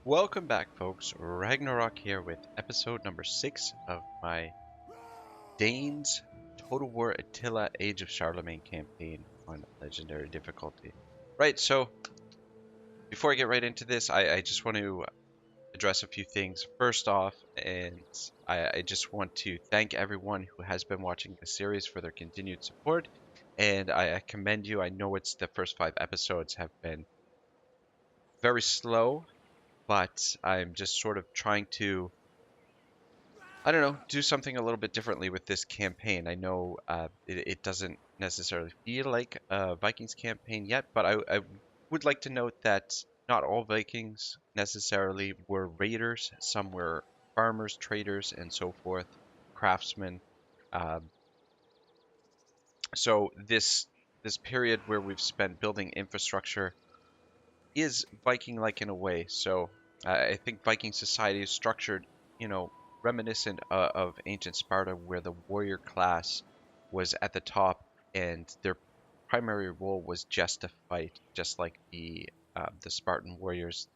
Welcome back, folks. Ragnarok here with episode number 6 of my Danes Total War Attila Age of Charlemagne campaign on legendary difficulty. Right, so before I get right into this, I just want to address a few things. First off, and I just want to thank everyone who has been watching the series for their continued support, and I commend you. I know it's the first 5 episodes have been very slow, but I'm just sort of trying to, I don't know, do something a little bit differently with this campaign. I know it doesn't necessarily feel like a Vikings campaign yet, but I would like to note that not all Vikings necessarily were raiders. Some were farmers, traders, and so forth, craftsmen. Um, so this period where we've spent building infrastructure is Viking-like in a way. So I think Viking society is structured, reminiscent of ancient Sparta, where the warrior class was at the top and their primary role was just to fight, just like the Spartan warriors.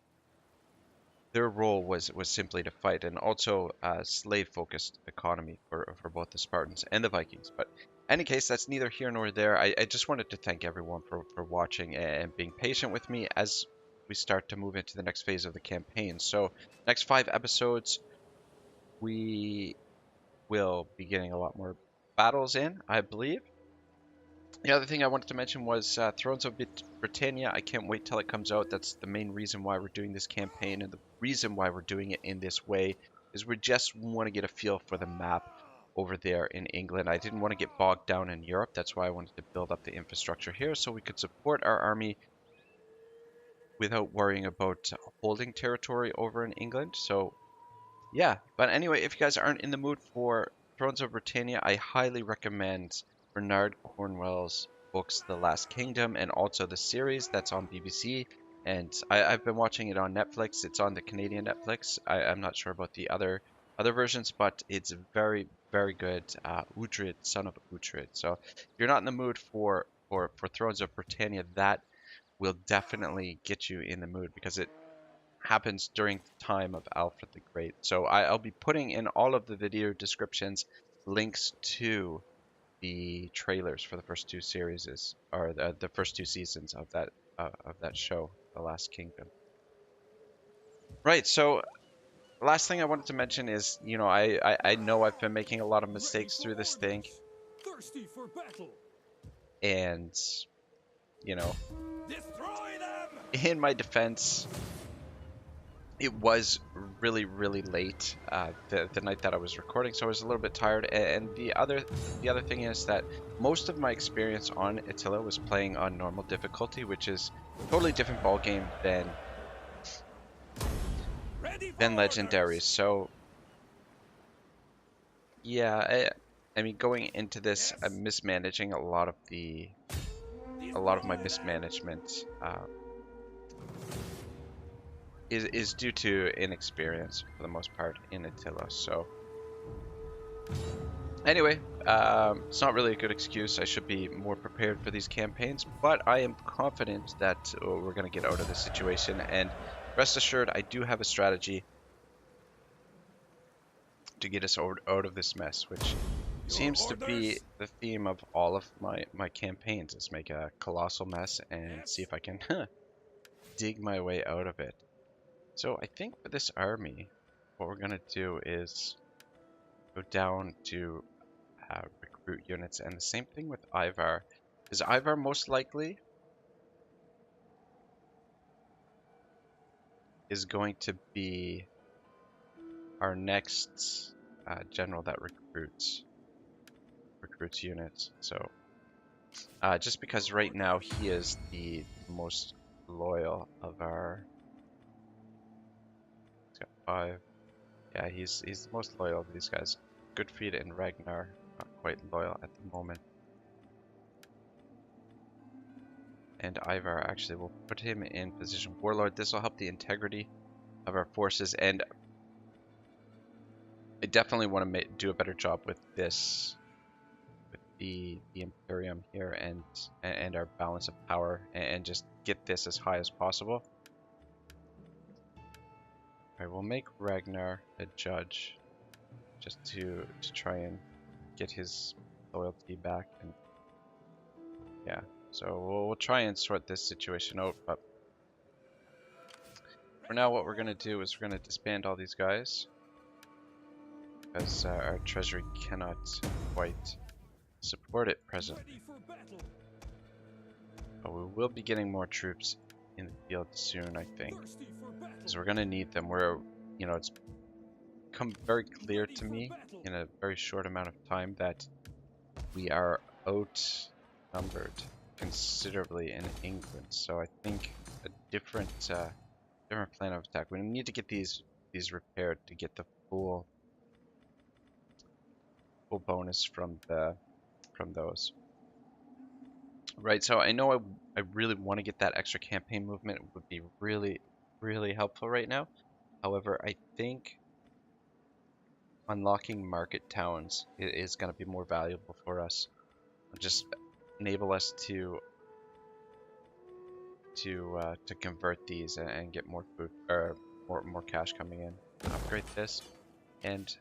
Their role was simply to fight, and also a slave-focused economy for both the Spartans and the Vikings. But in any case, that's neither here nor there. I just wanted to thank everyone for watching and being patient with me as we start to move into the next phase of the campaign. So, next 5 episodes, we will be getting a lot more battles in, I believe. The other thing I wanted to mention was Thrones of Britannia. I can't wait till it comes out. That's the main reason why we're doing this campaign, and the reason why we're doing it in this way is we just want to get a feel for the map over there in England. I didn't want to get bogged down in Europe. That's why I wanted to build up the infrastructure here so we could support our army without worrying about holding territory over in England. So yeah, but anyway, if you guys aren't in the mood for Thrones of Britannia, I highly recommend Bernard Cornwell's books, The Last Kingdom, and also the series that's on BBC. And I've been watching it on Netflix. It's on the Canadian Netflix. I'm not sure about the other versions, but it's very, very good. Uhtred, son of Uhtred. So if you're not in the mood for Thrones of Britannia, that will definitely get you in the mood because it happens during the time of Alfred the Great. So I'll be putting in all of the video descriptions links to the trailers for the first 2 series, or the first 2 seasons of that show, The Last Kingdom. Right. So last thing I wanted to mention is, I know I've been making a lot of mistakes through this thing, thirsty for battle. And Destroy them! in my defense, it was really, really late the night that I was recording, so I was a little bit tired. And the other thing is that most of my experience on Attila was playing on normal difficulty, which is a totally different ball game than legendaries. So yeah, I mean, going into this, I'm mismanaging a lot of my mismanagement. Is due to inexperience for the most part in Attila. So anyway, it's not really a good excuse. I should be more prepared for these campaigns, but I am confident that we're going to get out of this situation. And rest assured, I do have a strategy to get us out of this mess, which seems to be the theme of all of my campaigns, is make a colossal mess and see if I can dig my way out of it. So I think for this army, what we're going to do is go down to recruit units, and the same thing with Ivar. Is Ivar most likely is going to be our next general that recruits units. So just because right now he is the most loyal of our, he's got 5. Yeah, he's the most loyal of these guys. Goodfried and Ragnar not quite loyal at the moment. And Ivar, actually, will put him in position warlord. This will help the integrity of our forces, and I definitely want to do a better job with this, with the Imperium here, and our balance of power, and just get this as high as possible. Alright, we'll make Ragnar a judge just to try and get his loyalty back. And yeah, so we'll try and sort this situation out. But for now, what we're gonna do is we're gonna disband all these guys because our treasury cannot quite support it presently. Ready for battle. But we will be getting more troops in the field soon, I think, Thirsty for battle. because we're gonna need them. It's become very clear to me in a very short amount of time that we are outnumbered considerably in England. So I think a different plan of attack. We need to get these repaired to get the full bonus from those. Right. So I know I really want to get that extra campaign movement. It would be really, really helpful right now. However, I think unlocking market towns is going to be more valuable for us. Just enable us to convert these and get more food or more cash coming in. Upgrade this, and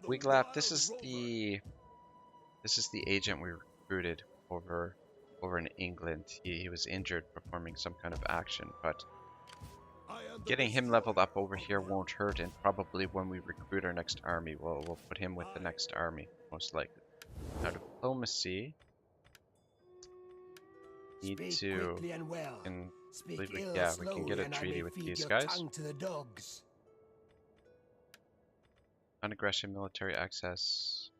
Wiglaf. This is the agent we recruited over in England. He was injured performing some kind of action, but getting him leveled up over here won't hurt, and probably when we recruit our next army, we'll put him with the next army, most likely. Now, diplomacy. Need to... we can get a treaty with these guys. Non-aggression, military access.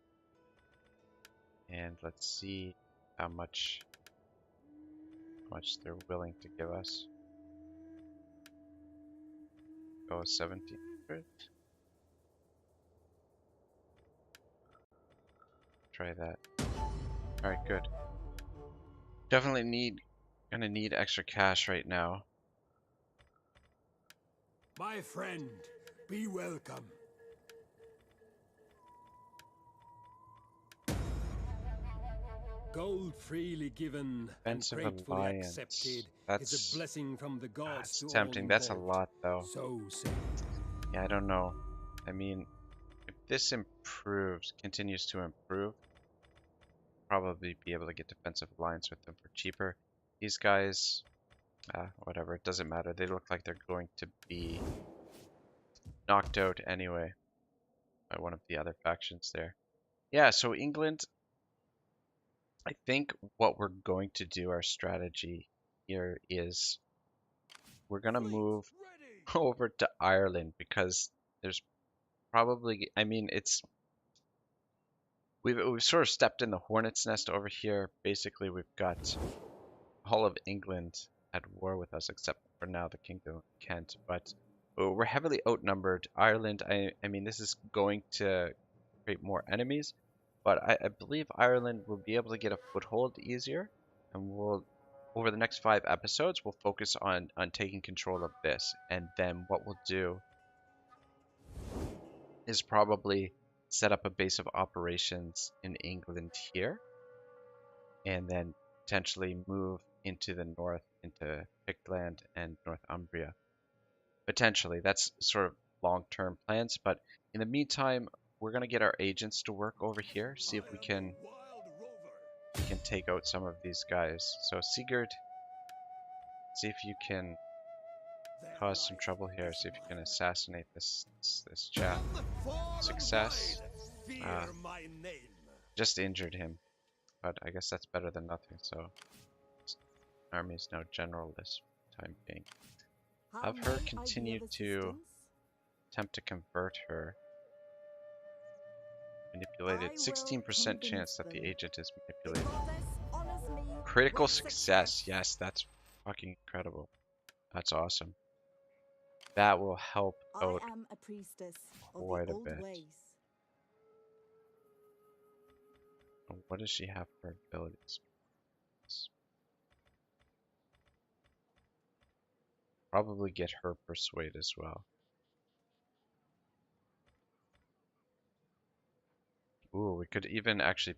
And let's see how much they're willing to give us. Go 1700. Try that. Alright, good. Definitely gonna need extra cash right now. My friend, be welcome. Gold freely given and Defensive gratefully alliance. accepted That's is a blessing from the gods to all tempting. That's a involved. lot, though. So say. Yeah, I don't know. I mean, if this continues to improve, probably be able to get defensive alliance with them for cheaper. These guys, whatever, it doesn't matter. They look like they're going to be knocked out anyway by one of the other factions there. Yeah, so England, I think what we're going to do, our strategy here is we're going to move over to Ireland because there's probably, I mean, we've sort of stepped in the hornet's nest over here. Basically, we've got all of England at war with us, except for now the Kingdom of Kent. But we're heavily outnumbered. Ireland, I mean, this is going to create more enemies, but I believe Ireland will be able to get a foothold easier, and over the next 5 episodes, we'll focus on taking control of this, and then what we'll do is probably set up a base of operations in England here, and then potentially move into the north, into Pictland and Northumbria. Potentially, that's sort of long-term plans, but in the meantime, we're going to get our agents to work over here, see if we can take out some of these guys. So Sigurd, see if you can cause some trouble here, see if you can assassinate this chap. Success. Just injured him, but I guess that's better than nothing, so army is now generalist for the time being. Have her continue to attempt to convert her. Manipulated. 16% chance that the agent is manipulated. Critical success. Yes, that's fucking incredible. That's awesome. That will help out quite a bit. What does she have for abilities? Probably get her persuade as well. Ooh, we could even actually,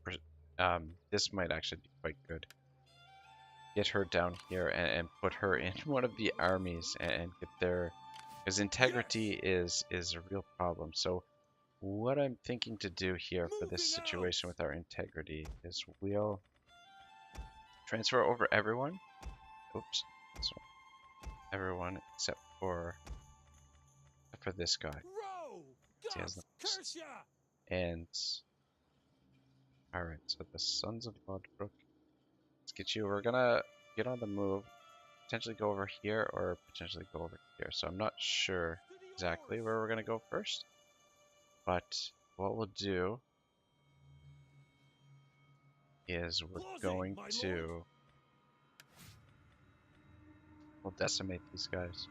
this might actually be quite good. Get her down here and put her in one of the armies and get their Because integrity is a real problem. So what I'm thinking to do here for this situation with our integrity is we'll transfer over everyone. Oops. So everyone except for this guy. He has the most. And alright, so the Sons of Lodbrok. Let's get you. We're gonna get on the move. Potentially go over here or potentially go over here. So I'm not sure exactly where we're gonna go first. But what we'll do is we'll decimate these guys.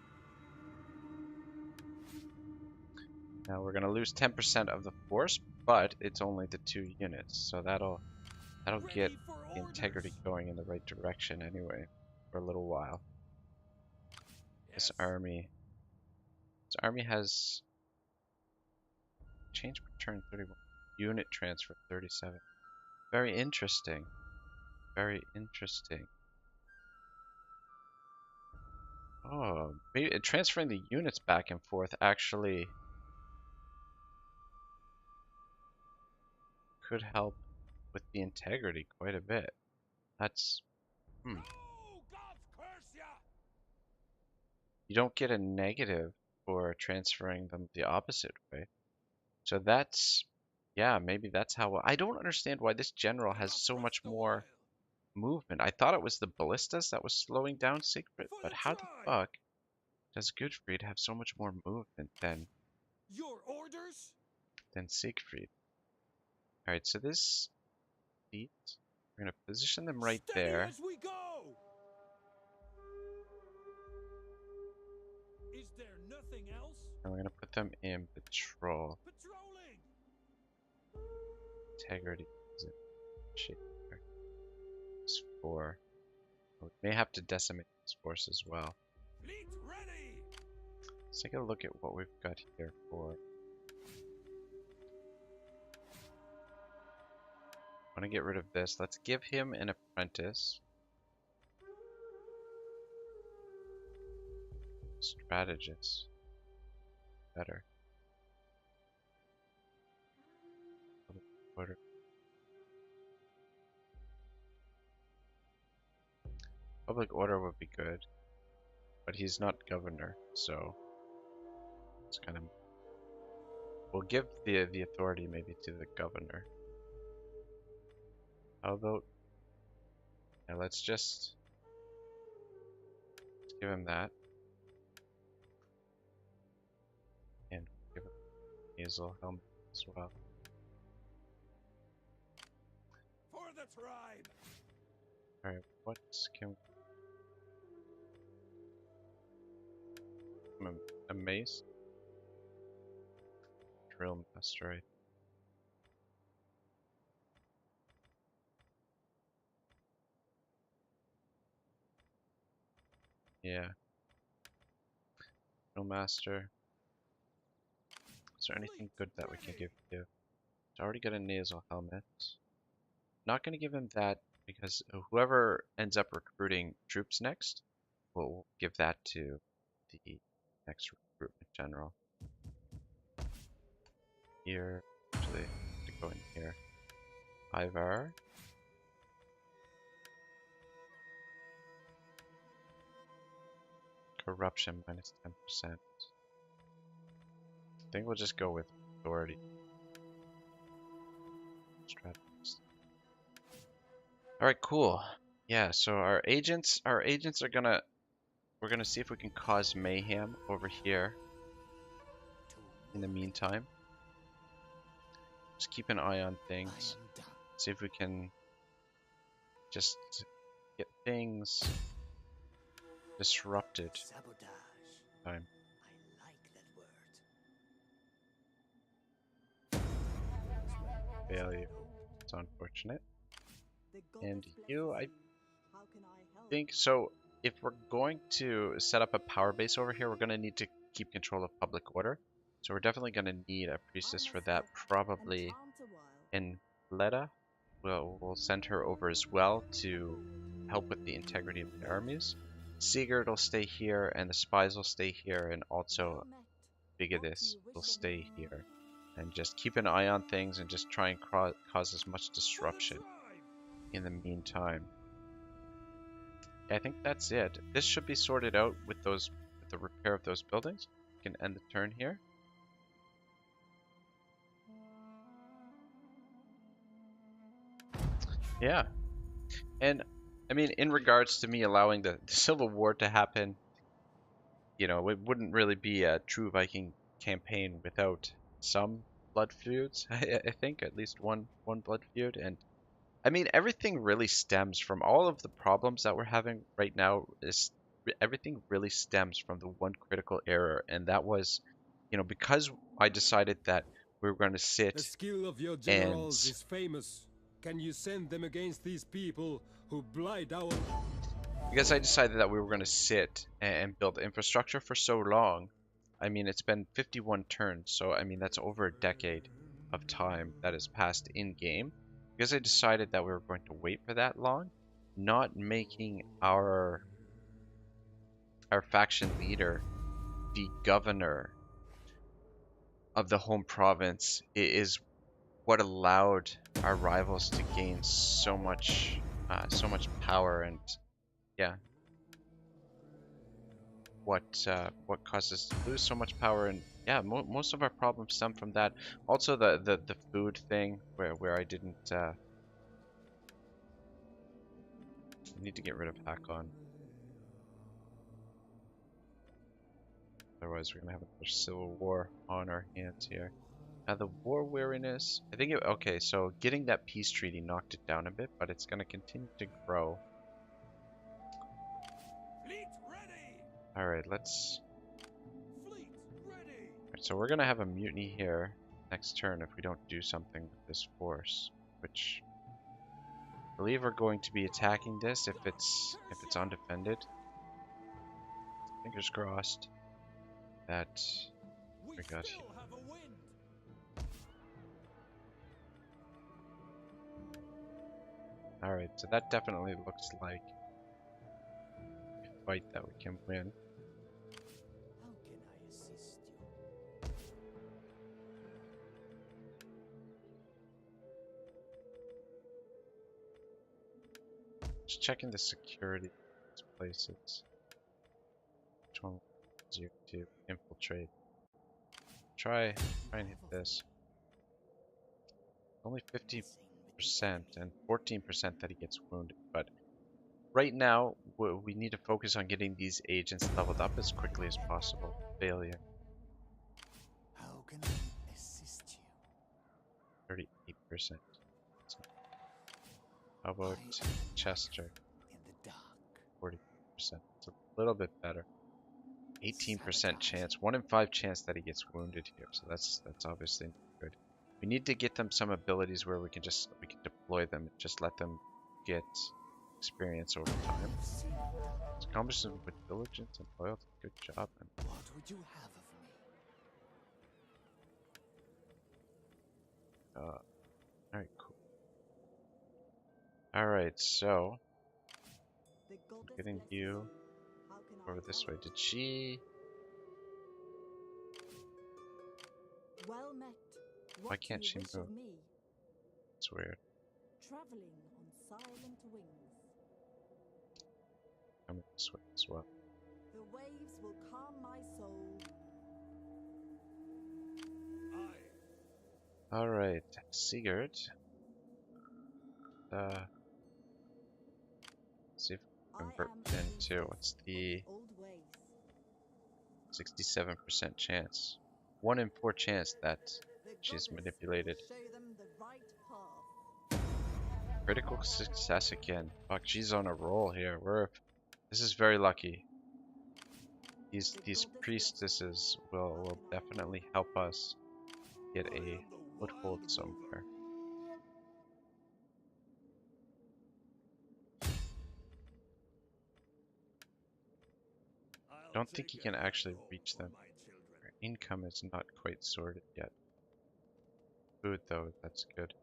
Now we're gonna lose 10% of the force, but it's only the 2 units, so that'll get the integrity going in the right direction anyway for a little while. This army has change per turn 31, unit transfer 37. Very interesting. Very interesting. Oh, maybe transferring the units back and forth actually could help with the integrity quite a bit. That's You don't get a negative for transferring them the opposite way. So that's, yeah, maybe that's how. I don't understand why this general has so much more movement. I thought it was the ballistas that was slowing down Siegfried, but how the fuck does Gudfried have so much more movement than Siegfried? All right, so this fleet, we're gonna position them right there. Is there nothing else? And we're gonna put them in patrol. Integrity is it? Shape. It's 4. We may have to decimate this force as well. Fleet ready. Let's take a look at what we've got here for. I want to get rid of this. Let's give him an apprentice. Strategist. Better. Order. Public order would be good, but he's not governor, so it's kind of. We'll give the authority maybe to the governor. How about? Yeah, let's give him that, and give him a nasal helmet as well. For the tribe. All right, what can? A mace. Drill master, right? Yeah. Drill master. Is there anything good that we can give you? It's already got a nasal helmet. Not going to give him that because whoever ends up recruiting troops next, we'll give that to the next recruitment general. Here, actually, to go in here. Ivar. Corruption minus 10%. I think we'll just go with authority. Strategist. Alright, cool. Yeah, so our agents are we're gonna see if we can cause mayhem over here. In the meantime, just keep an eye on things. See if we can just get things disrupted. Time. Failure. It's unfortunate. And you, I think so. If we're going to set up a power base over here, we're going to need to keep control of public order. So we're definitely going to need a priestess for that, probably in Leda. We'll send her over as well to help with the integrity of the armies. Sigurd will stay here, and the spies will stay here, and also Well met. Bigadis What do you will wish of stay me? here. And just keep an eye on things and just try and cause as much For the disruption tribe! in the meantime. I think that's it. This should be sorted out with the repair of those buildings. We can end the turn here. Yeah. And I mean, in regards to me allowing the Civil War to happen, you know, it wouldn't really be a true Viking campaign without some blood feuds. I think at least one blood feud. And I mean, everything really stems from all of the problems that we're having right now. Is everything really stems from the one critical error, and that was, you know, because I decided that we were going to The sit skill of your and generals is famous. Can you send them against these people who blight our... because I decided that we were going to sit and build infrastructure for so long. I mean, it's been 51 turns, so I mean, that's over a decade of time that has passed in game. Because I decided that we were going to wait for that long, not making our faction leader the governor of the home province is what allowed our rivals to gain so much power, and yeah, what caused us to lose so much power. And yeah, most of our problems stem from that. Also, the food thing where I didn't need to get rid of Hakon, otherwise we're gonna have another civil war on our hands here. Now the war weariness, I think okay, so getting that peace treaty knocked it down a bit, but it's gonna continue to grow. Fleet ready! Alright, let's... Fleet ready! Alright, so we're gonna have a mutiny here next turn if we don't do something with this force, which I believe we're going to be attacking this if it's undefended. Fingers crossed that We we got still have a wind! Alright, so that definitely looks like a fight that we can win. How can I assist you? Just checking the security of these places. Which one is you to infiltrate? Try and hit this. Only 50% and 14% that he gets wounded, but right now we need to focus on getting these agents leveled up as quickly as possible. Failure, How can I assist you? 38%. How about Chester? In the dark. 40%. It's a little bit better. 18% chance, 1 in 5 chance that he gets wounded here. So that's obviously good. We need to get them some abilities where we can deploy them and just let them get experience over time. It's accomplishment with diligence and loyalty. Good job, man. What would you have of me? Alright, cool. Alright, so The goddess getting blesses you How can I over this way. help? Did she? Well met. Why What can't do you she wish move? of me? It's weird. Traveling on silent wings. Coming this way as well. The waves will calm my soul. Aye. Alright, Sigurd. See if we can convert into what's the Old ways. 67% chance. 1 in 4 chance that The she's goddess will manipulated. show them the right path. Critical success again. Fuck, she's on a roll here. This is very lucky. These priestesses will definitely help us get a foothold somewhere. Don't think he can actually reach them. Our income is not quite sorted yet. Food though, that's good.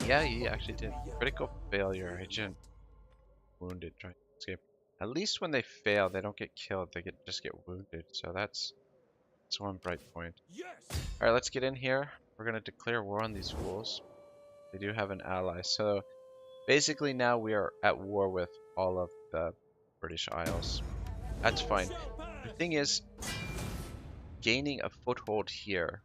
Yeah, he actually did. Critical failure. I didn't. wounded trying to escape. At least when they fail, they don't get killed. They just get wounded. So that's one bright point. Yes. All right, let's get in here. We're gonna declare war on these fools. They do have an ally. So basically now we are at war with all of the British Isles. That's fine. The thing is, gaining a foothold here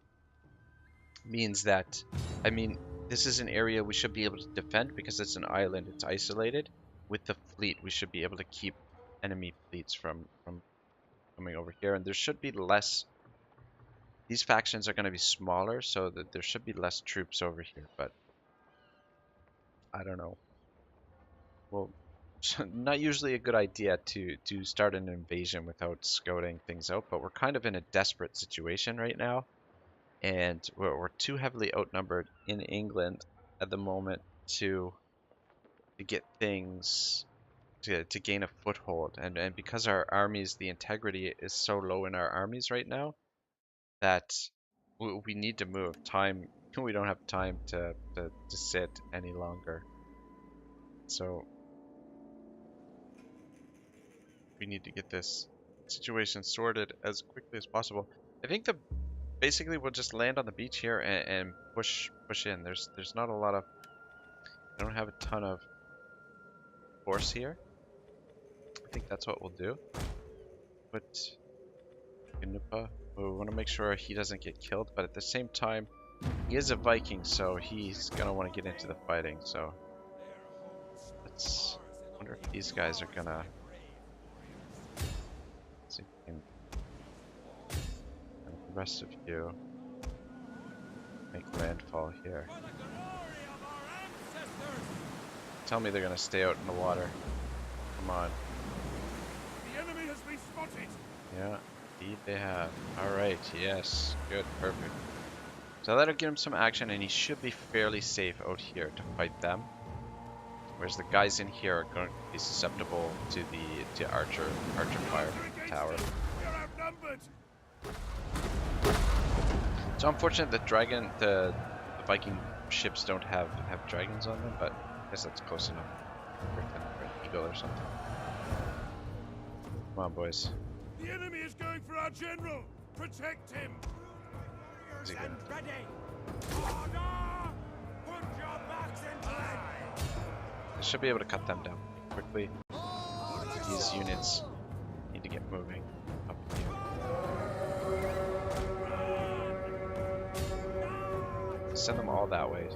means that, I mean, this is an area we should be able to defend because it's an island, it's isolated. With the fleet, we should be able to keep enemy fleets from coming over here, and there should be less. These factions are going to be smaller, so that there should be less troops over here, but I don't know. Well, not usually a good idea to start an invasion without scouting things out, but we're kind of in a desperate situation right now, and we're too heavily outnumbered in England at the moment to get things to gain a foothold, and because our armies, the integrity is so low in our armies right now that we need to move. Time, we don't have time to sit any longer, so we need to get this situation sorted as quickly as possible. I think basically we'll just land on the beach here and push in. There's not a lot of, I don't have a ton of force here. I think that's what we'll do. But Gunupa, we want to make sure he doesn't get killed, but at the same time, he is a Viking, so he's gonna want to get into the fighting. So let's wonder if these guys are gonna. See if we can, and the rest of you make landfall here. Tell me they're gonna stay out in the water. Come on. The enemy has been spotted. Yeah, indeed they have. Alright, yes. Good, perfect. So that'll give him some action, and he should be fairly safe out here to fight them. Whereas the guys in here are going to be susceptible to the archer fire from the tower. We're outnumbered. So unfortunate that the Viking ships don't have dragons on them, but I guess that's close enough. Or an eagle or something. Come on, boys. The enemy is going for our general. Protect him. Is he gonna? I should be able to cut them down quickly. These units need to get moving up here. Send them all that way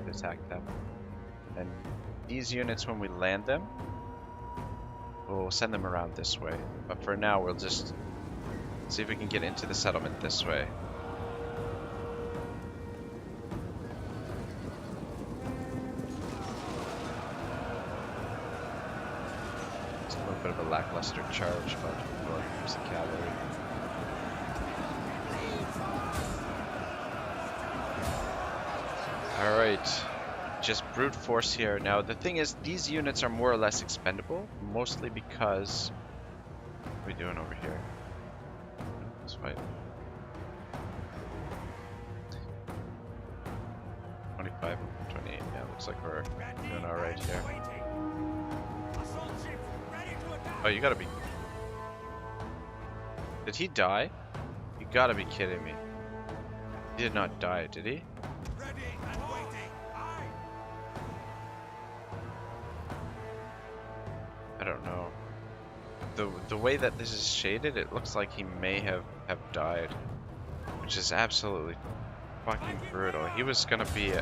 to attack them. And these units, when we land them, we'll send them around this way. But for now, we'll just see if we can get into the settlement this way. It's a little bit of a lackluster charge, but here's the cavalry. Alright, just brute force here. Now the thing is, these units are more or less expendable, mostly because... What are we doing over here? Let's fight. 25 and 28, yeah, looks like we're doing alright here. Oh, you gotta be... Did he die? You gotta be kidding me. He did not die, did he? I don't know. The way that this is shaded, it looks like he may have died, which is absolutely fucking brutal. He was gonna be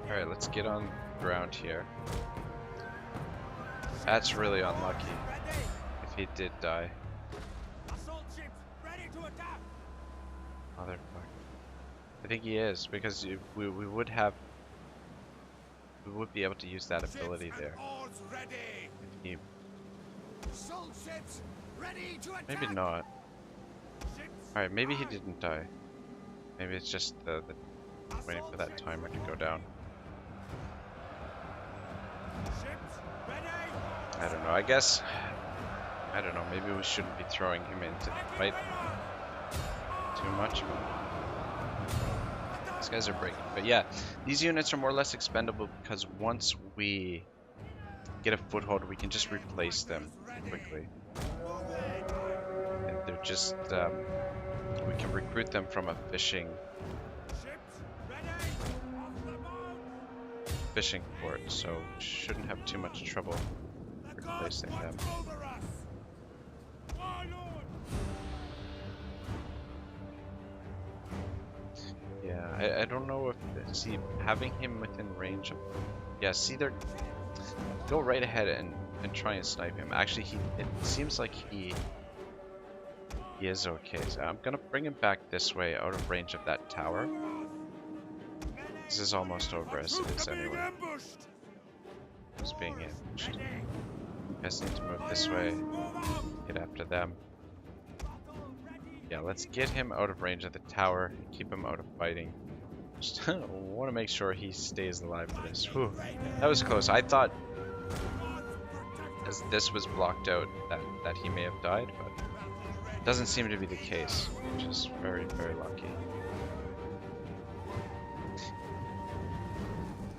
Alright, let's get on the ground here. That's really unlucky if he did die. Motherfucker. I think he is, because we would be able to use that ability there. If he, maybe not. Alright, maybe he didn't die. Maybe it's just the waiting for that timer to go down. I don't know, I guess, I don't know, maybe we shouldn't be throwing him into the fight too much. These guys are breaking. But yeah, these units are more or less expendable because once we get a foothold, we can just replace them quickly. And they're just, we can recruit them from a fishing port, so shouldn't have too much trouble replacing them. Yeah, I don't know if, see, having him within range of, yeah, see, they're, go right ahead and try and snipe him. Actually, it seems like he is okay, so I'm gonna bring him back this way, out of range of that tower. This is almost over as it is anyway. He's being ambushed. You guys need to move this way, get after them. Yeah, let's get him out of range of the tower, keep him out of fighting. Just want to make sure he stays alive for this. Whew. That was close. I thought, as this was blocked out, that he may have died, but it doesn't seem to be the case, which is very, very lucky.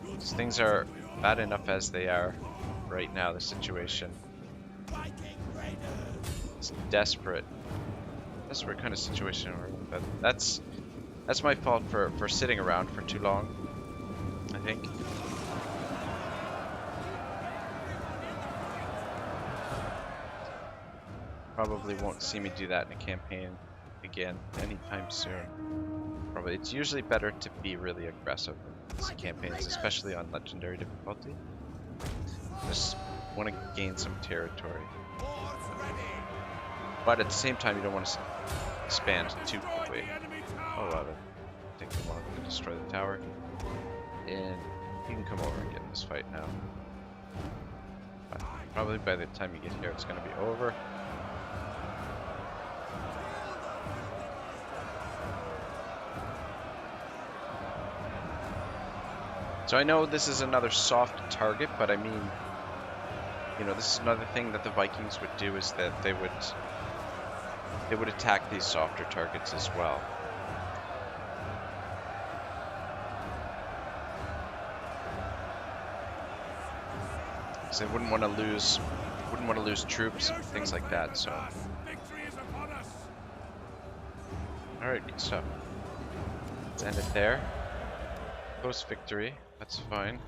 These things are bad enough as they are right now, the situation. It's desperate kind of situation we're in, but that's my fault for sitting around for too long, I think. Probably won't see me do that in a campaign again anytime soon. Probably. It's usually better to be really aggressive in these campaigns, especially on legendary difficulty. Just want to gain some territory. But at the same time, you don't want to expand too quickly. Oh, wow, take them long to destroy the tower. And you can come over and get in this fight now. But probably by the time you get here, it's going to be over. So I know this is another soft target, but I mean, you know, this is another thing that the Vikings would do, is that they would attack these softer targets as well. Because they wouldn't want to lose troops, things like that. So, all right, good stuff. Let's end it there. Close victory. That's fine.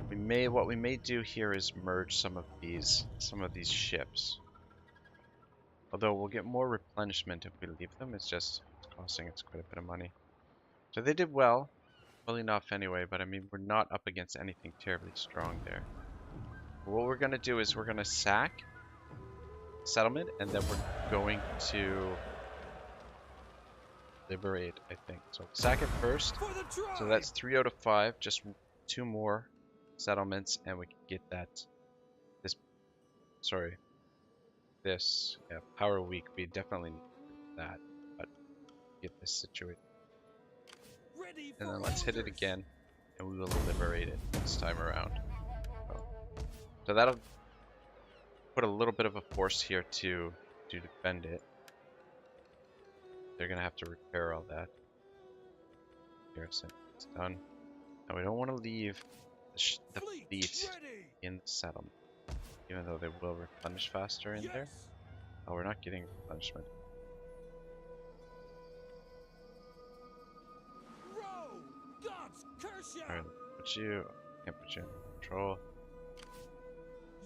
What we may do here is merge some of these ships. Although we'll get more replenishment if we leave them. It's costing us quite a bit of money. So they did well enough anyway. But I mean, we're not up against anything terribly strong there. What we're gonna do is we're gonna sack settlement, and then we're going to liberate, I think. So sack it first. So that's 3 out of 5. Just 2 more settlements, and we can get this power weak. We definitely need that, but get this situated. And then let's hit it again, and we will liberate it this time around. So that'll put a little bit of a force here to defend it. They're gonna have to repair all that. Garrison, it's done. Now we don't want to leave the fleet in the settlement, even though they will replenish faster in there. Oh, we're not getting replenishment. Alright, can't put you in control.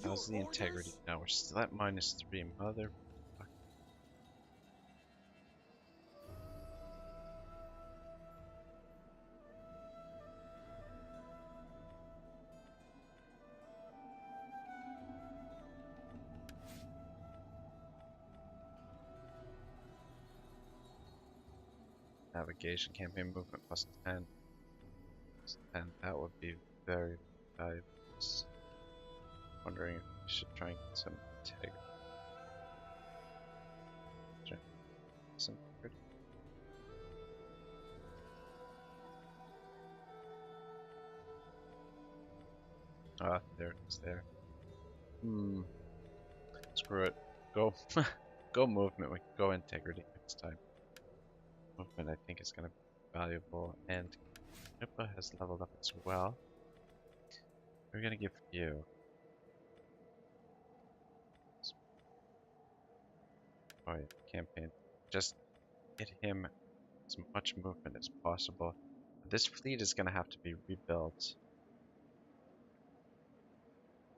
How's the integrity? Now we're still at -3, mother. Navigation, campaign movement +10. +10, that would be very valuable. Wondering if we should try and get some integrity. Some integrity. Ah, there it is there. Screw it. Go go movement, we can go integrity next time. movement I think is going to be valuable, and Knippa has leveled up as well. We're going to give you... Oh yeah, campaign. Just get him as much movement as possible. This fleet is going to have to be rebuilt.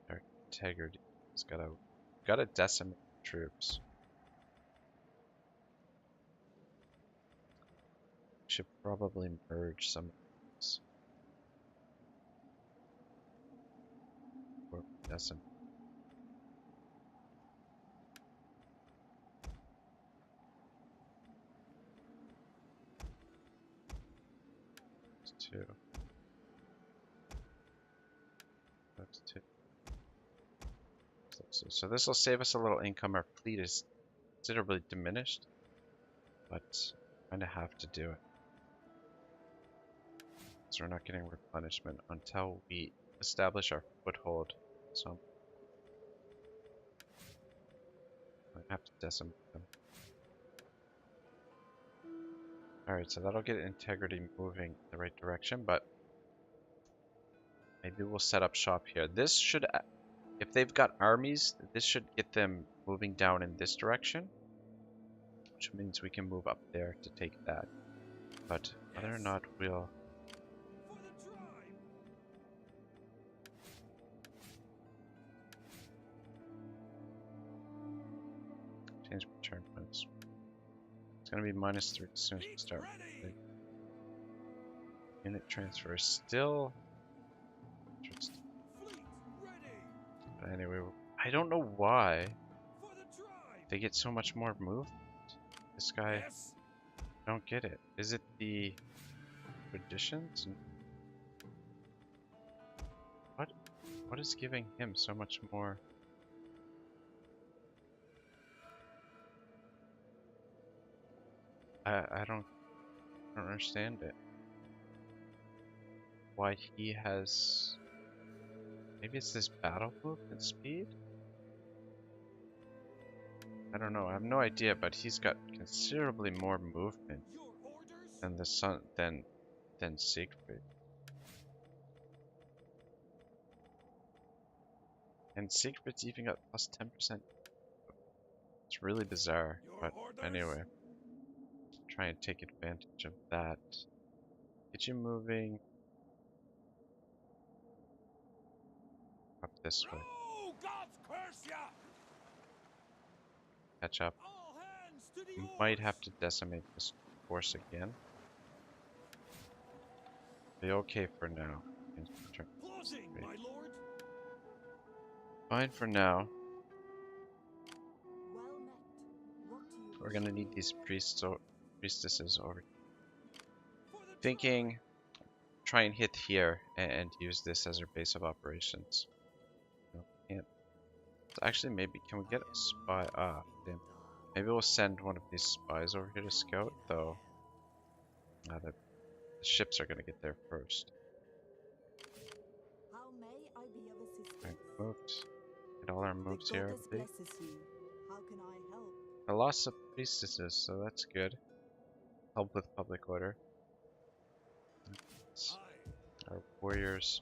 Our integrity has got to decimate troops. Should probably merge some of these. Or decimate. Two. That's two. So this will save us a little income. Our fleet is considerably diminished, but kind of have to do it. So we're not getting replenishment until we establish our foothold. So I have to decimate them. Alright, so that'll get integrity moving in the right direction, but maybe we'll set up shop here. This should, if they've got armies, this should get them moving down in this direction, which means we can move up there to take that. But whether or not we'll... Change return points. It's going to be -3 as soon as we start. Unit transfer is still interesting. But anyway, I don't know why they get so much more movement. This guy, I don't get it. Is it the traditions? What is giving him so much more? I don't understand it. Why he has... Maybe it's this battle movement speed? I don't know, I have no idea, but he's got considerably more movement than the sun than Siegfried. And Siegfried's even got plus 10%. It's really bizarre, but anyway. Try and take advantage of that. Get you moving up this way. Catch up. Might have to decimate this force again. Be okay for now. Fine for now. We're gonna need these priestesses over. Thinking, try and hit here and use this as our base of operations. No, can't. Actually, maybe can we get a spy? Ah, damn. Maybe we'll send one of these spies over here to scout, though. The ships are gonna get there first. How may I be of assistance? Alright, moved. Get all our moves here, I believe. How can I help? I lost some priestesses, so that's good. Help with public order. Our warriors.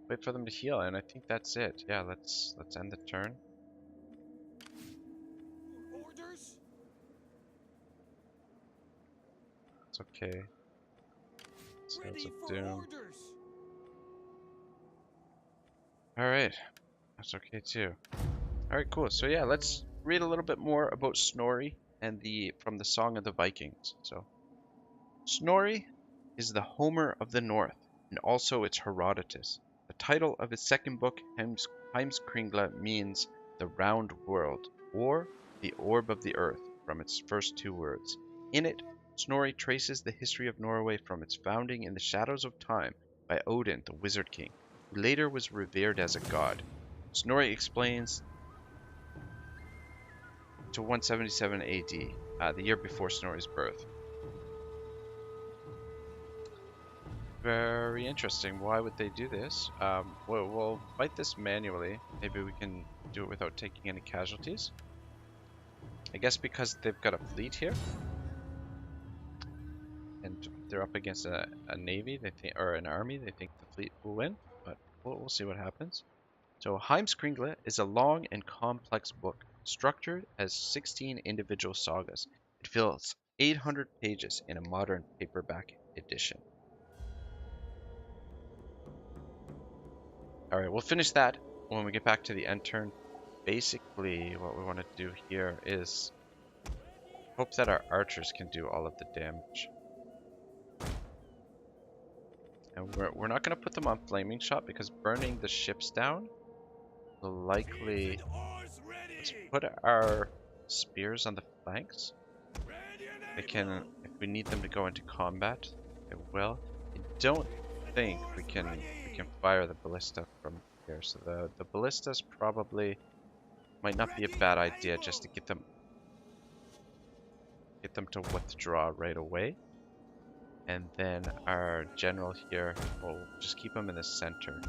Wait for them to heal, and I think that's it. Yeah, let's end the turn. Orders? It's okay. Sons Ready of for Doom. orders. Alright. That's okay too. Alright, cool. So yeah, let's read a little bit more about Snori and from the Song of the Vikings. So Snori is the Homer of the North, and also its Herodotus. The title of his second book, Heimskringla, means the round world, or the orb of the earth, from its first two words. In it, Snorri traces the history of Norway from its founding in the shadows of time by Odin, the Wizard King, who later was revered as a god. Snorri explains to 177 AD, the year before Snorri's birth. Very interesting. Why would they do this? We'll fight this manually. Maybe we can do it without taking any casualties. I guess because they've got a fleet here, and they're up against a navy, they think, or an army, they think the fleet will win, but we'll see what happens. So Heimskringla is a long and complex book, structured as 16 individual sagas. It fills 800 pages in a modern paperback edition. Alright, we'll finish that when we get back to the end turn. Basically, what we want to do here is hope that our archers can do all of the damage. And we're not going to put them on flaming shot because burning the ships down will likely... Let's put our spears on the flanks. They can, if we need them to go into combat, they will. I don't think we can fire the ballista from here, so the ballistas probably might not be a bad idea just to get them to withdraw right away. And then our general here, we'll just keep him in the center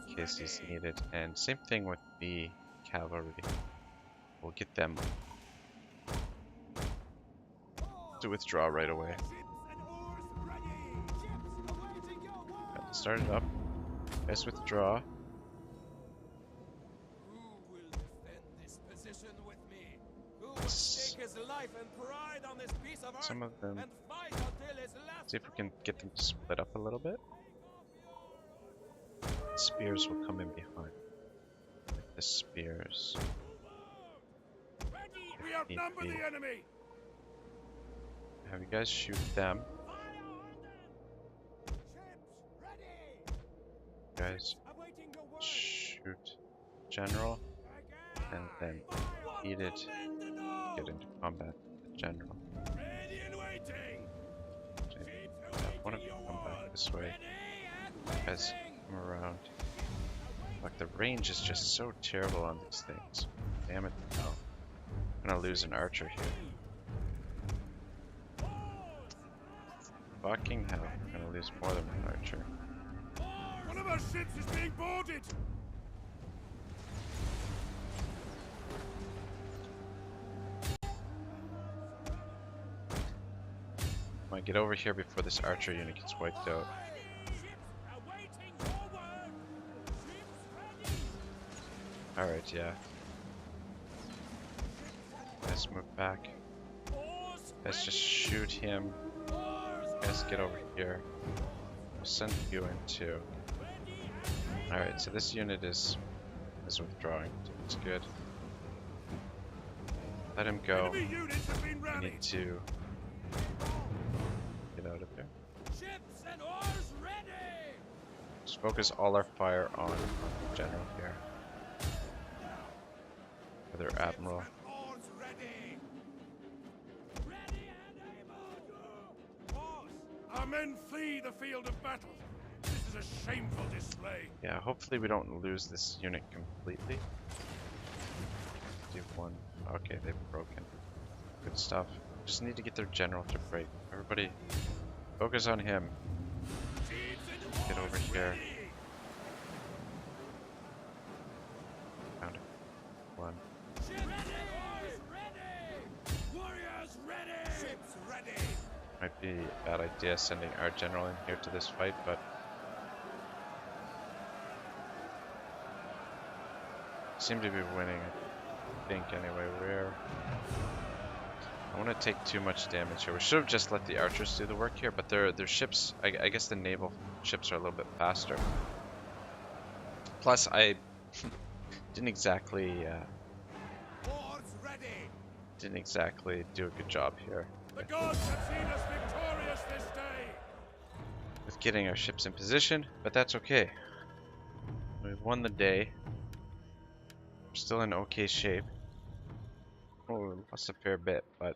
in case he's needed. And same thing with the cavalry. We'll get them to withdraw right away. Start it up. Let's withdraw. Who will defend this position with me? Who will stake his life and pride on this piece of earth Some of them. and fight until his last See if we can get them to split up a little bit. Spears will come in behind. Like the spears. We outnumber the enemy! Have you guys shoot them. Guys, shoot general, and then eat it. Get into combat with the general. One of you come back this way. Guys, come around. Like the range is just so terrible on these things. Damn it! No, I'm gonna lose an archer here. Fucking hell! I'm gonna lose more than one archer. One of our ships is being boarded! Might get over here before this archer unit gets wiped out. Alright, yeah. Let's move back. Let's just shoot him. Let's get over here. We'll send you in too. Alright, so this unit is withdrawing. It's good. Let him go. We need to get out of there. Just focus all our fire on the general here. Or their admiral. Our men flee the field of battle. This is a shameful display. Yeah, hopefully we don't lose this unit completely. Do one. Okay, they've broken. Good stuff. Just need to get their general to break. Everybody, focus on him. Get over here. Found one. Might be a bad idea sending our general in here to this fight, but seem to be winning, I think, anyway. I want to take too much damage here. We should have just let the archers do the work here, but their ships, I guess the naval ships are a little bit faster. Plus, I didn't exactly do a good job here. The gods have seen us victorious this day. With getting our ships in position, but that's okay. We've won the day. We're still in okay shape. Oh, we lost a fair bit, but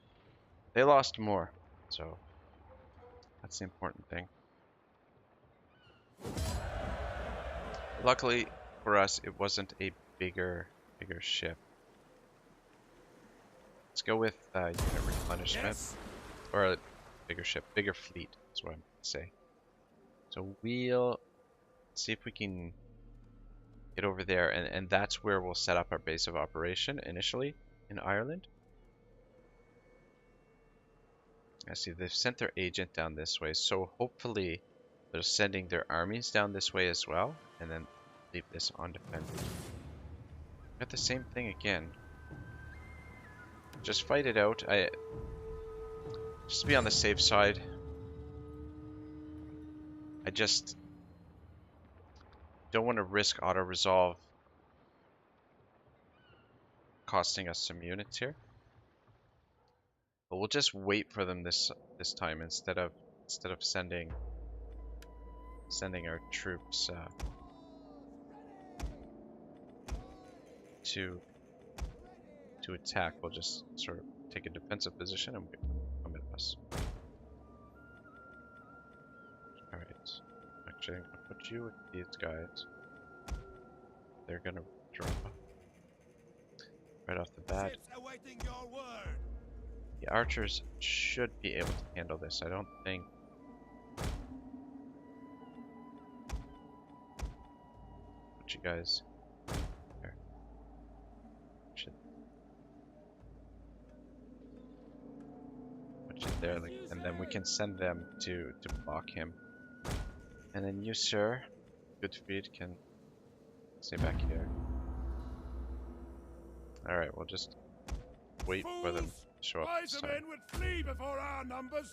they lost more, so that's the important thing. Luckily for us, it wasn't a bigger ship. Let's go with unit replenishment. Yes. Or a bigger ship, bigger fleet is what I'm going to say. So we'll see if we can get over there, and that's where we'll set up our base of operation initially in Ireland. I see they've sent their agent down this way, so hopefully they're sending their armies down this way as well, and then leave this undefended. Got the same thing again. Just fight it out. Just to be on the safe side. I just don't want to risk auto-resolve costing us some units here. But we'll just wait for them this time instead of sending our troops to attack. We'll just sort of take a defensive position and come at us. All right. Actually, I'm gonna put you with these guys. They're gonna draw right off the bat. Ships awaiting your word. The archers should be able to handle this. I don't think. Put you guys there. Should put you there, like, and then we can send them to block him. And then you, sir, Goodfried, can stay back here. All right, we'll just wait for them to show up this Wiser time. men would flee before our numbers.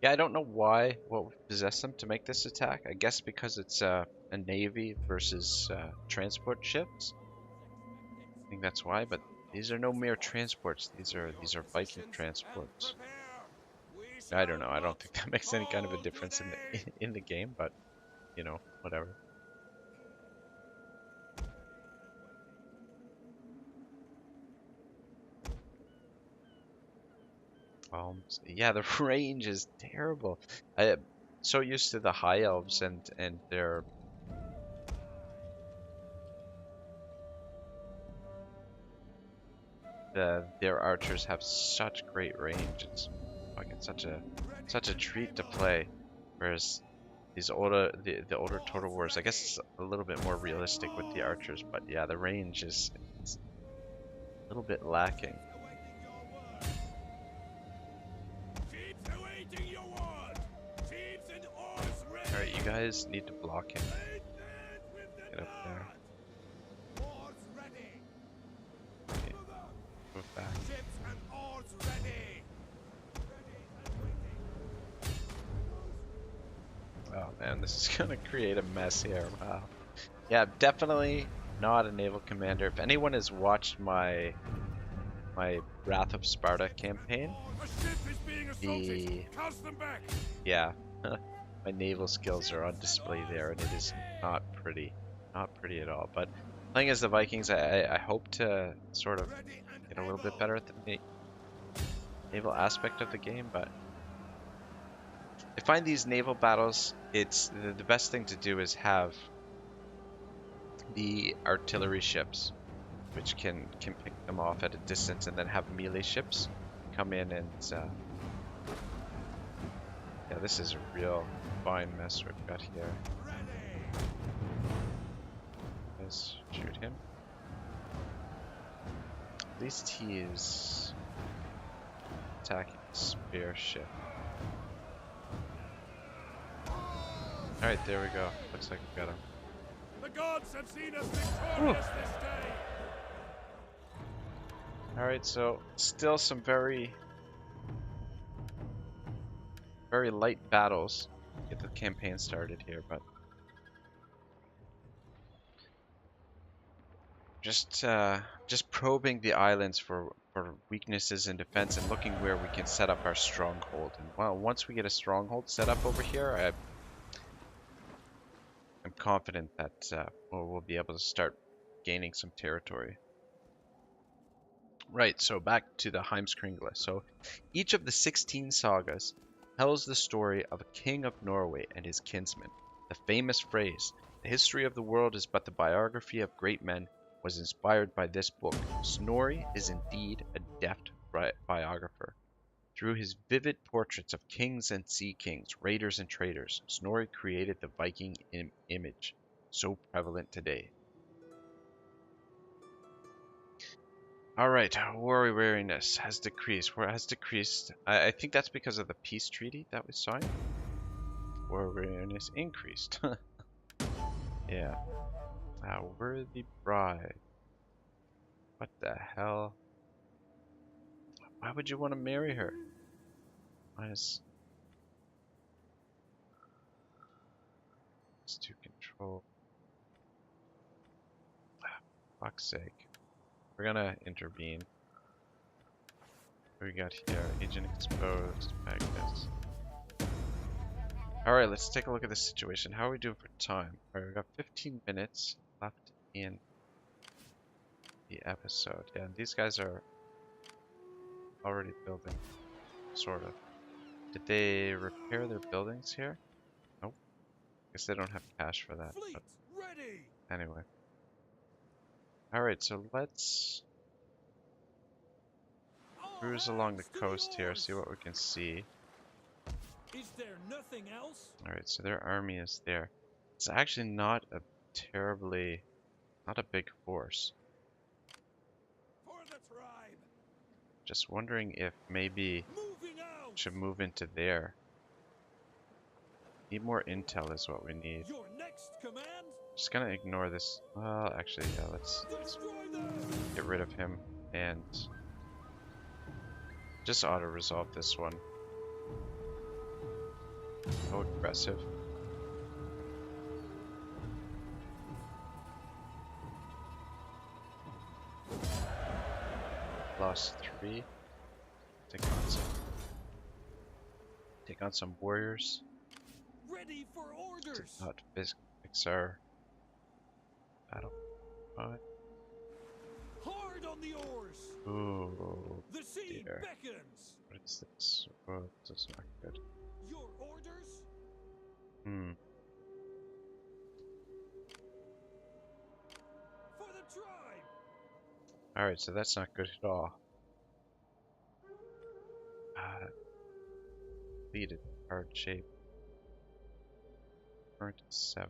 Yeah, I don't know what would possess them to make this attack. I guess because it's a navy versus transport ships. I think that's why. But these are no mere transports. These are Viking transports. I don't know. I don't think that makes any kind of a difference in the game. But you know, whatever. Yeah, the range is terrible. I'm so used to the high elves and their archers have such great range. It's fucking such a treat to play. Whereas these older the older Total Wars, I guess it's a little bit more realistic with the archers, but yeah, the range is a little bit lacking. Alright, you guys need to block him. Get up there. Okay. Move back. Oh man, this is gonna create a mess here. Wow. Yeah, definitely not a naval commander. If anyone has watched my Wrath of Sparta campaign, yeah, my naval skills are on display there, and it is not pretty at all. But playing as the Vikings, I hope to sort of get a little bit better at the naval aspect of the game. But I find these naval battles, it's the best thing to do is have the artillery ships, which can pick them off at a distance, and then have melee ships come in and yeah, this is a real fine mess we've got here. Let's shoot him. At least he is attacking the spear ship. Alright, there we go. Looks like we got him. The gods have seen us victorious this day. Alright, so still some very light battles to get the campaign started here, but just probing the islands for weaknesses in defense and looking where we can set up our stronghold. And well, once we get a stronghold set up over here, I'm confident that we'll be able to start gaining some territory. Right, so back to the Heimskringla. So each of the 16 sagas tells the story of a king of Norway and his kinsmen. The famous phrase, "The history of the world is but the biography of great men," was inspired by this book. Snori is indeed a deft biographer. Through his vivid portraits of kings and sea kings, raiders and traders, Snori created the Viking image, so prevalent today. Alright, war weariness has decreased. War has decreased. I think that's because of the peace treaty that we signed. War weariness increased. Yeah. Worthy bride. What the hell? Why would you want to marry her? Minus to control. Fuck's sake. We're gonna intervene. What we got here? Agent exposed. Magnus. Alright, let's take a look at the situation. How are we doing for time? Alright, we've got 15 minutes left in the episode. Yeah, and these guys are already building. Sort of. Did they repair their buildings here? Nope. Guess they don't have cash for that. Fleet But ready. anyway. Alright, so let's All cruise along the hands to coast here, oars. see what we can see. Is there nothing else? Alright, so their army is there. It's actually not a terribly, not a big force. For the tribe. Just wondering if maybe Moving out. we should move into there. Need more intel is what we need. Your next command. Just gonna ignore this. Well, actually, yeah, let's Destroy them. get rid of him and just auto-resolve this one. Go aggressive. Lost 3. Take on some warriors. Ready for Did orders. not fix our battle. But Hard on the oars. ooh, The sea dear. beckons. What is this? Oh, this is not good. Your orders. Hmm. For the tribe. Alright, so that's not good at all. Completed. Hard shape. Current 7.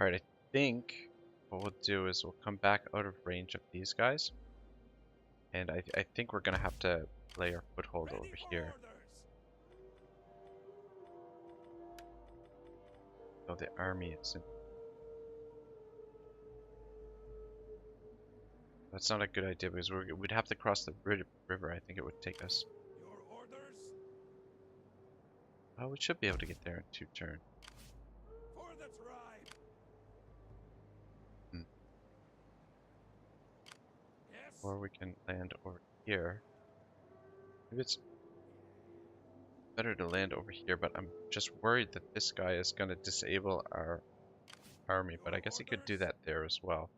Alright, I think what we'll do is we'll come back out of range of these guys. And I think we're gonna have to lay our foothold Ready over for here. orders. So the army isn't. That's not a good idea because we'd have to cross the river. I think it would take us. Your orders. Oh, we should be able to get there in 2 turns. For the tribe. Hmm. Yes. Or we can land over here. Maybe it's better to land over here, but I'm just worried that this guy is going to disable our army, but I guess he could do that there as well.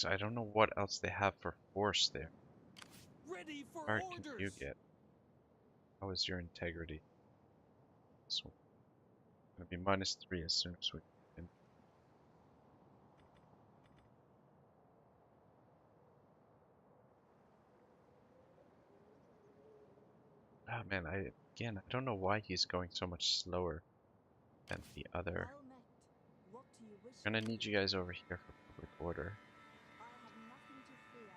I don't know what else they have for force there. Ready for How far orders. can you get? How is your integrity? This one's going to be -3 as soon as we can. Ah man, I don't know why he's going so much slower than the other. Well met. What do you wish? I'm gonna need you guys over here for public order. I have nothing to fear.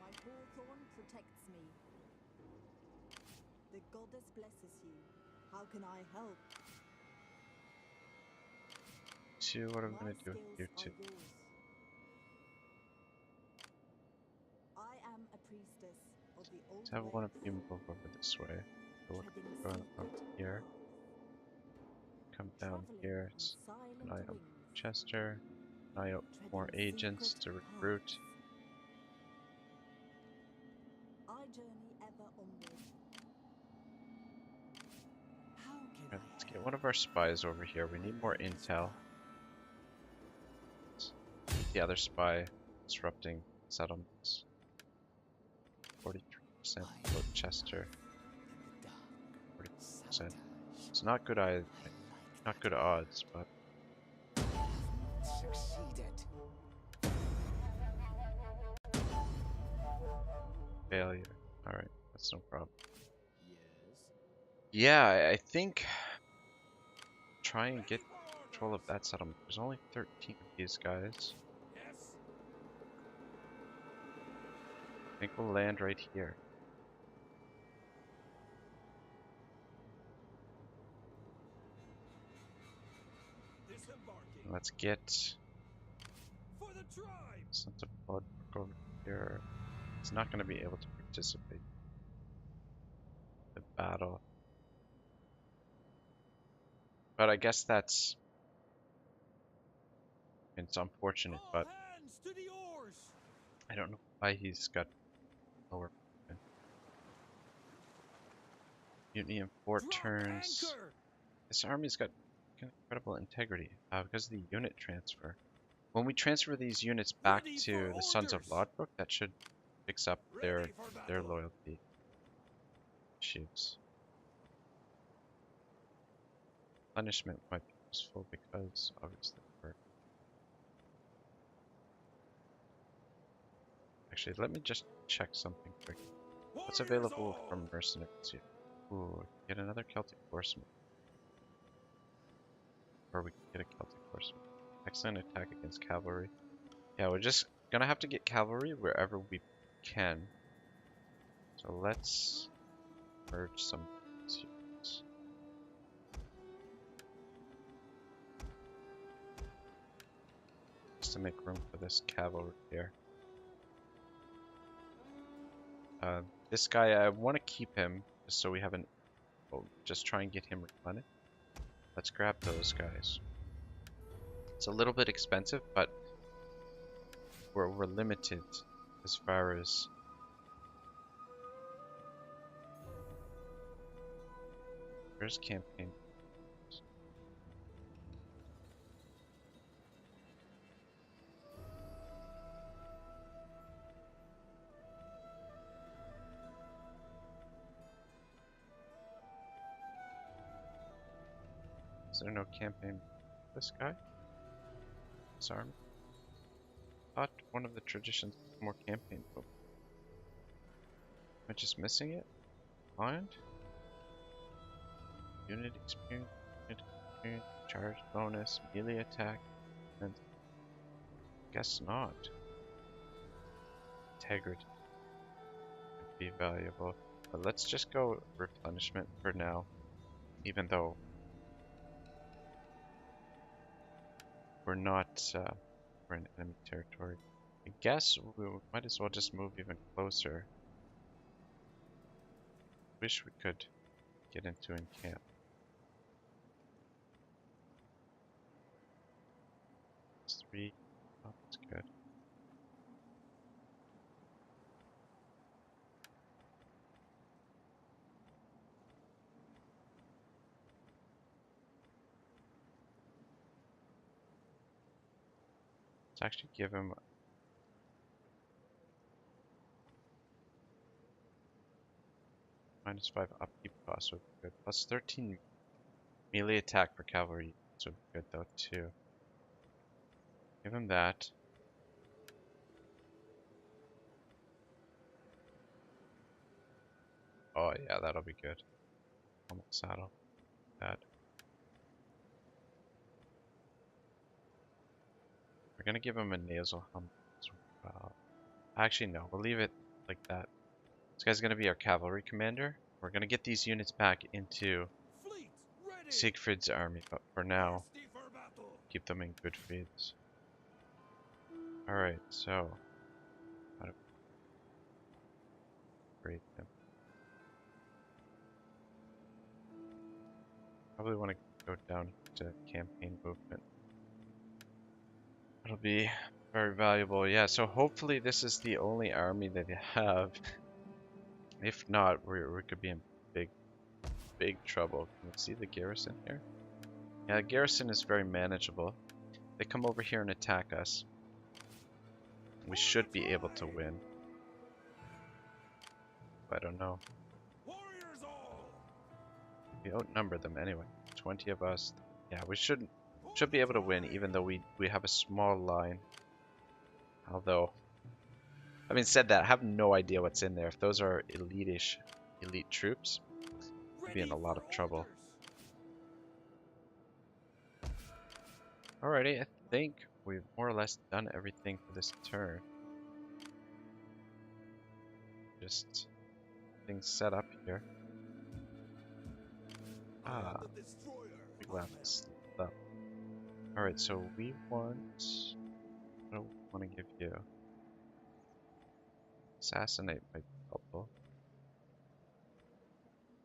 My hawthorn protects me. The goddess blesses you. How can I help? 2, what are we My gonna do skills here are too? yours. I am a priestess of the old Let's have way. one of you move over this way. So we'll Treading go up secret here. Come down traveling here. on Keep silent an eye out wings. Chester. An eye out for more Treading agents secret to recruit. paths. I journey ever onward. How can Right, let's get one of our spies over here. We need more intel. The other spy disrupting settlements. 43% vote Chester. 40%. It's not good not good odds, but succeeded? failure. Alright, that's no problem. Yes. Yeah, I think try and get control of that settlement. There's only 13 of these guys. Yes. think we'll land right here. Disembarking. Let's get For the tribe. Sons of Blood over here. It's not going to be able to participate in the battle. But I guess that's... It's unfortunate, All but hands to the oars. I don't know why he's got lower movement. Mutiny in 4 Drop turns. anchor. This army's got incredible integrity because of the unit transfer. When we transfer these units back Ready to for the Sons of orders. Lodbrok, that should fix up Ready for their battle. loyalty issues. Punishment might be useful because obviously we're... Actually, let me just check something quick. What's Warriors available all. from mercenaries here? Ooh, get another Celtic horseman. Or we can get a Celtic horseman. Excellent attack against cavalry. Yeah, we're just gonna have to get cavalry wherever we can. So let's merge some of these units. Just to make room for this cavalry here. This guy, I want to keep him just so we haven't... Oh, just try and get him replenished. Let's grab those guys. It's a little bit expensive, but we're limited as far as... Where's campaign? Is there no campaign? This guy? This army? I thought one of the traditions was more campaign book. Am I just missing it? Mind? Unit experience, charge bonus, melee attack, and guess not. Integrity would be valuable. But let's just go replenishment for now, even though we're not we're in enemy territory. I guess we might as well just move even closer. Wish we could get into encamp. It's 3. Oh, that's good. Let's actually give him -5 upkeep cost would be good. Plus 13 melee attack for cavalry would be good though too. Give him that. Oh yeah, that'll be good. Almost saddle. That. We're gonna give him a nasal hum as well. Actually no, we'll leave it like that. This guy's gonna be our cavalry commander. We're gonna get these units back into Fleet ready. Siegfried's army, but for now, Hasty for battle. keep them in good faiths. Alright, so how do we grade them? Probably want to go down to campaign movement. That'll be very valuable. Yeah, so hopefully this is the only army that they have. If not, we could be in big trouble. Can you see the garrison here? Yeah, the garrison is very manageable. They come over here and attack us. We should be able to win. I don't know. Warriors all. We outnumber them anyway. 20 of us. Yeah, we should be able to win, even though we have a small line. Although, having said that, I have no idea what's in there. If those are elite troops, we'd be in a lot of trouble. Alrighty, I think we've more or less done everything for this turn. just things set up here. Ah, we left this up. Alright, so we want... What do we want to give you? Assassinate might be helpful.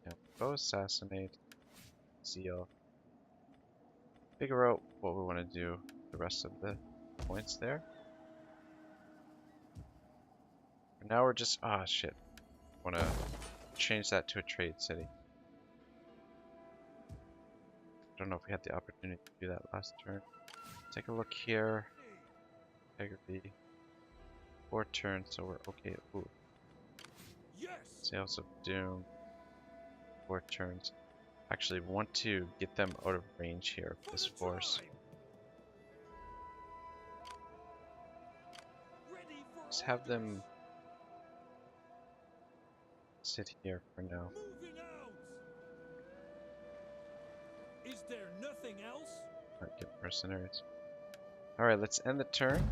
Yeah, go assassinate. Zeal. Figure out what we want to do with the rest of the points there. And now we're just... Ah, shit. Want to change that to a trade city. Don't know if we had the opportunity to do that last turn. Take a look here. Integrity. 4 turns, so we're okay. Ooh. Sales of Doom. 4 turns. Actually, we want to get them out of range here with this force. Just have them sit here for now. Is there nothing else? Might get mercenaries. Alright, let's end the turn.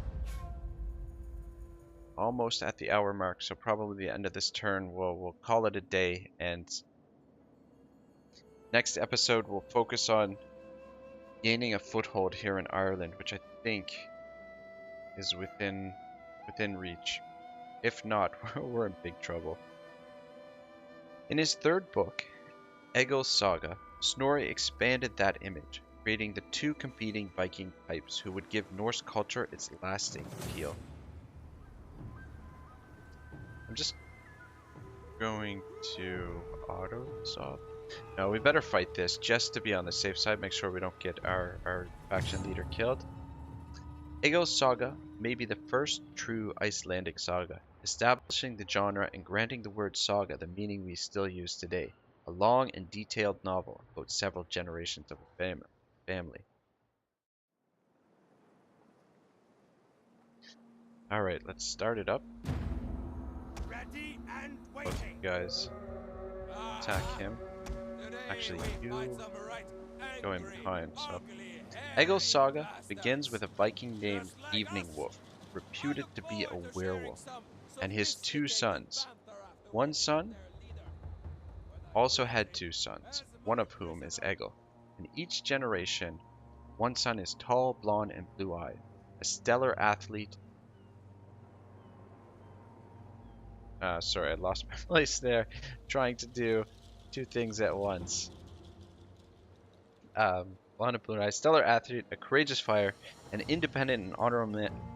Almost at the hour mark, so probably the end of this turn we'll call it a day, and next episode we'll focus on gaining a foothold here in Ireland, which I think is within reach. If not, we're in big trouble. In his 3rd book, Egil's Saga, Snorri expanded that image, creating the 2 competing Viking types who would give Norse culture its lasting appeal. I'm just going to auto-resolve. No, we better fight this just to be on the safe side, make sure we don't get our faction leader killed. Egil's Saga may be the first true Icelandic saga, establishing the genre and granting the word saga the meaning we still use today. A long and detailed novel about several generations of a family. Alright, let's start it up. Ready and Both of waiting. you guys attack him. Actually, you go in behind, so... Egil's Saga begins with a Viking named Evening Wolf, reputed to be a werewolf, and his 2 sons. One son also had 2 sons, one of whom is Egil. In each generation, one son is tall, blonde, and blue-eyed, a stellar athlete. Sorry, I lost my place there, trying to do 2 things at once. Blonde and blue-eyed, stellar athlete, a courageous fighter, an independent and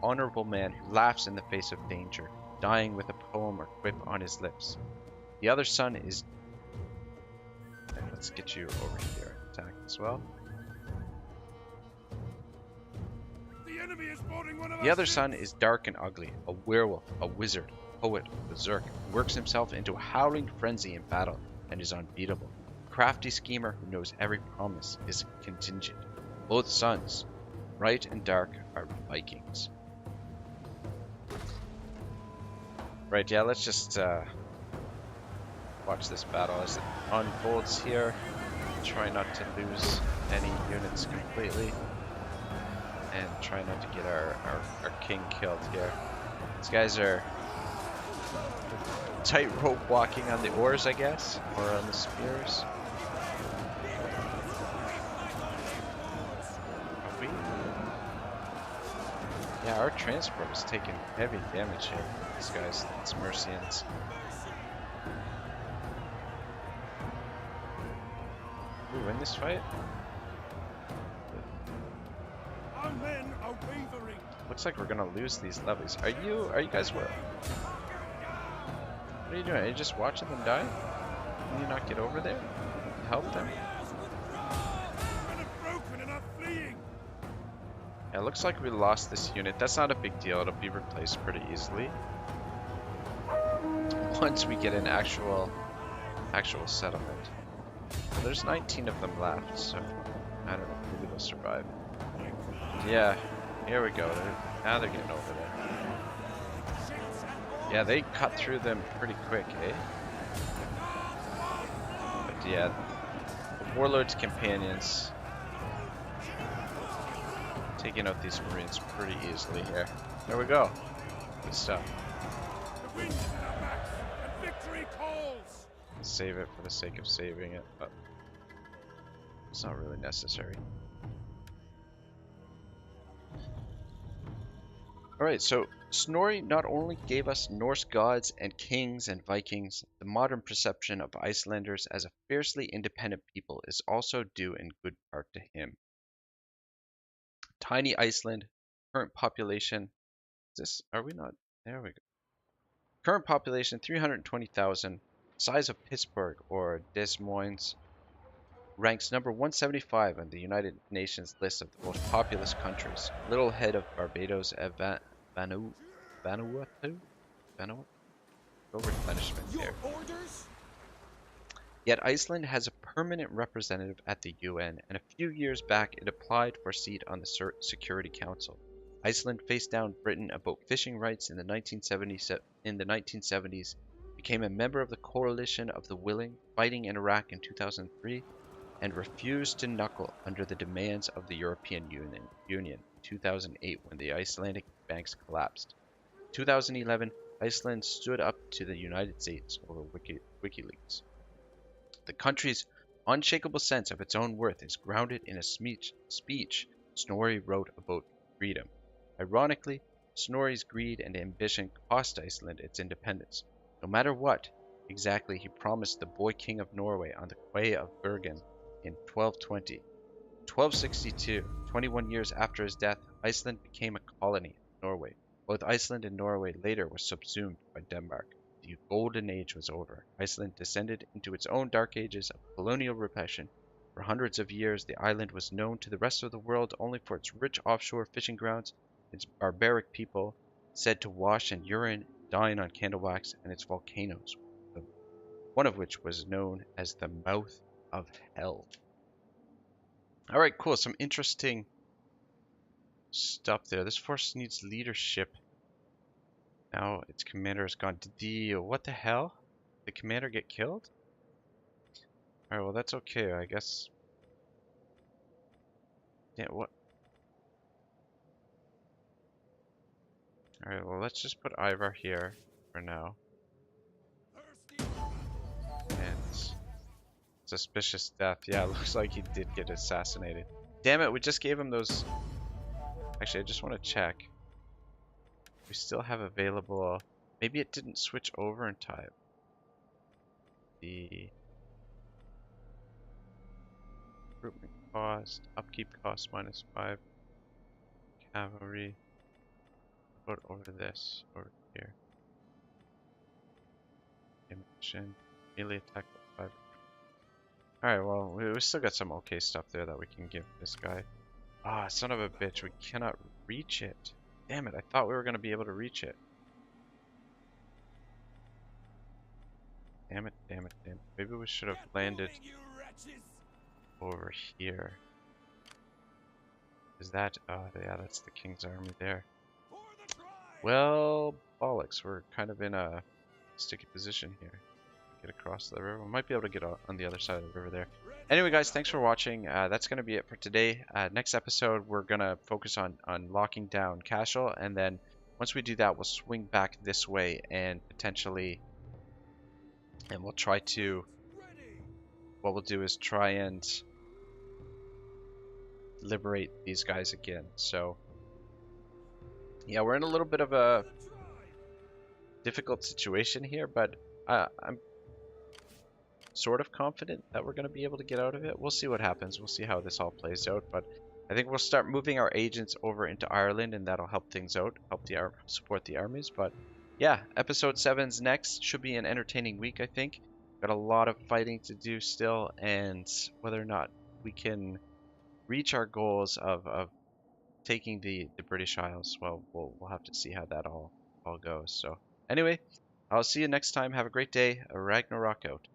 honorable man who laughs in the face of danger, dying with a poem or quip on his lips. The other son is... Okay, let's get you over here. Attack as well. The other son is dark and ugly, a werewolf, a wizard, poet, berserk, who works himself into a howling frenzy in battle and is unbeatable. Crafty schemer who knows every promise is contingent. Both sons, bright and dark, are Vikings. Right, yeah, let's just watch this battle as it unfolds here. Try not to lose any units completely. And try not to get our king killed here. These guys are tightrope walking on the oars, I guess, or on the spears. Yeah, our transport is taking heavy damage here. These guys, these Mercians. We win this fight? Our men are wavering. Looks like we're gonna lose these levies. Are you guys what? What are you doing? Are you just watching them die? Can you not get over there? Help them? Yeah, it looks like we lost this unit. That's not a big deal. It'll be replaced pretty easily. Once we get an actual settlement. Well, there's 19 of them left, so I don't know. Maybe they'll survive. Yeah, here we go. Now they're getting over there. Yeah, they cut through them pretty quick, eh? But yeah, the Warlord's companions taking out these Marines pretty easily here. There we go. Good stuff. Save it for the sake of saving it, but it's not really necessary. Alright, so Snorri not only gave us Norse gods and kings and Vikings, the modern perception of Icelanders as a fiercely independent people is also due in good part to him. Tiny Iceland, current population, are we not, there we go. Current population 320,000, size of Pittsburgh or Des Moines, ranks number 175 on the United Nations list of the most populous countries, little ahead of Barbados and Vanuatu? No replenishment there. Yet Iceland has a permanent representative at the UN, and a few years back it applied for a seat on the Security Council. Iceland faced down Britain about fishing rights in the 1970s, became a member of the Coalition of the Willing, fighting in Iraq in 2003, and refused to knuckle under the demands of the European Union in 2008 when the Icelandic banks collapsed. In 2011, Iceland stood up to the United States over WikiLeaks. The country's unshakable sense of its own worth is grounded in a speech Snorri wrote about freedom. Ironically, Snorri's greed and ambition cost Iceland its independence. No matter what exactly he promised the boy king of Norway on the quay of Bergen in 1220. 1262, 21 years after his death, Iceland became a colony of Norway. Both Iceland and Norway later were subsumed by Denmark. The golden age was over. Iceland descended into its own dark ages of colonial repression. For hundreds of years, the island was known to the rest of the world only for its rich offshore fishing grounds, its barbaric people said to wash and urine, dine on candle wax, and its volcanoes, one of which was known as the Mouth of Hell. Alright, cool. Some interesting stuff there. This force needs leadership. Now its commander is gone. Did what the hell? Did the commander get killed? Alright, well that's okay, I guess. Yeah, what? Alright, well let's just put Ivar here for now. And suspicious death. Yeah, it looks like he did get assassinated. Damn it, we just gave him those. Actually, I just want to check. We still have available. Maybe it didn't switch over in time. The recruitment cost, upkeep cost -5, cavalry. Put over this, over here. Mission, melee attack with 5. Alright, well, we still got some okay stuff there that we can give this guy. Ah, son of a bitch, we cannot reach it. Damn it, I thought we were going to be able to reach it. Damn it, damn it, damn it. Maybe we should have landed over here. Is that, yeah, that's the king's army there. Well, bollocks, we're kind of in a sticky position here. Get across the river. We might be able to get on the other side of the river there. Anyway, guys, thanks for watching. That's going to be it for today. Next episode, we're going to focus on locking down Cashel, and then once we do that, we'll swing back this way and potentially, and we'll try to, what we'll do is try and liberate these guys again. So, yeah, we're in a little bit of a difficult situation here, but I'm sort of confident that we're going to be able to get out of it. We'll see what happens. We'll see how this all plays out, but I think we'll start moving our agents over into Ireland, and that'll help things out, help support the armies. But yeah, episode 7's next. Should be an entertaining week, I think. Got a lot of fighting to do still, and whether or not we can reach our goals of taking the British Isles, well, we'll have to see how that all goes. So anyway, I'll see you next time. Have a great day. Ragnarok out.